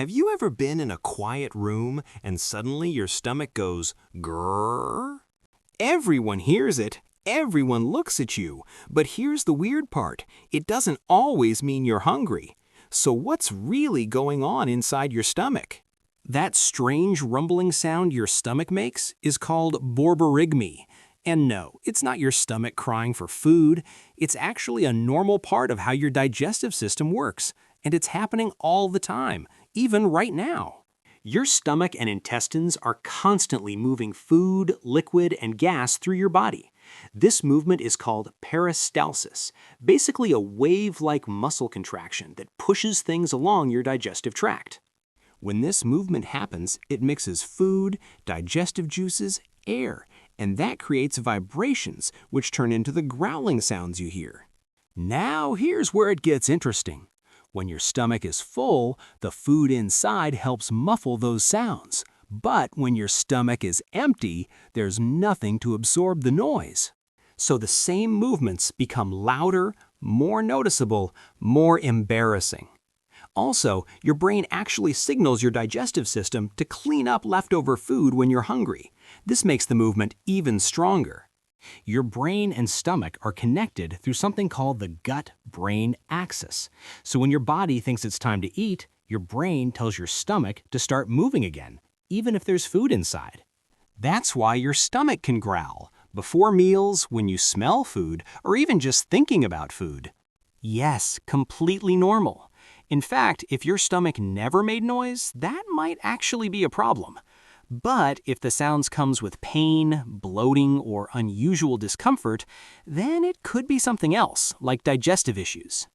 Have you ever been in a quiet room and suddenly your stomach goes grrr? Everyone hears it, everyone looks at you, but here's the weird part. It doesn't always mean you're hungry. So what's really going on inside your stomach? That strange rumbling sound your stomach makes is called borborygmi. And no, it's not your stomach crying for food. It's actually a normal part of how your digestive system works, and it's happening all the time, even right now. Your stomach and intestines are constantly moving food, liquid, and gas through your body. This movement is called peristalsis, basically a wave-like muscle contraction that pushes things along your digestive tract. When this movement happens, it mixes food, digestive juices, air, and that creates vibrations which turn into the growling sounds you hear. Now here's where it gets interesting. When your stomach is full, the food inside helps muffle those sounds. But when your stomach is empty, there's nothing to absorb the noise. So the same movements become louder, more noticeable, more embarrassing. Also, your brain actually signals your digestive system to clean up leftover food when you're hungry. This makes the movement even stronger. Your brain and stomach are connected through something called the gut-brain axis. So when your body thinks it's time to eat, your brain tells your stomach to start moving again, even if there's food inside. That's why your stomach can growl before meals, when you smell food, or even just thinking about food. Yes, completely normal. In fact, if your stomach never made noise, that might actually be a problem. But if the sounds comes with pain, bloating, or unusual discomfort, then it could be something else, like digestive issues.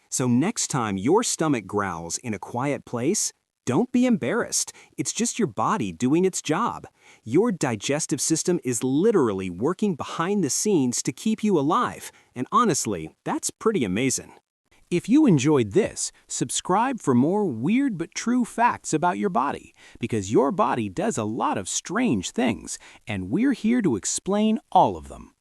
So next time your stomach growls in a quiet place, don't be embarrassed. It's just your body doing its job. Your digestive system is literally working behind the scenes to keep you alive. And honestly, that's pretty amazing. If you enjoyed this, subscribe for more weird but true facts about your body, because your body does a lot of strange things, and we're here to explain all of them.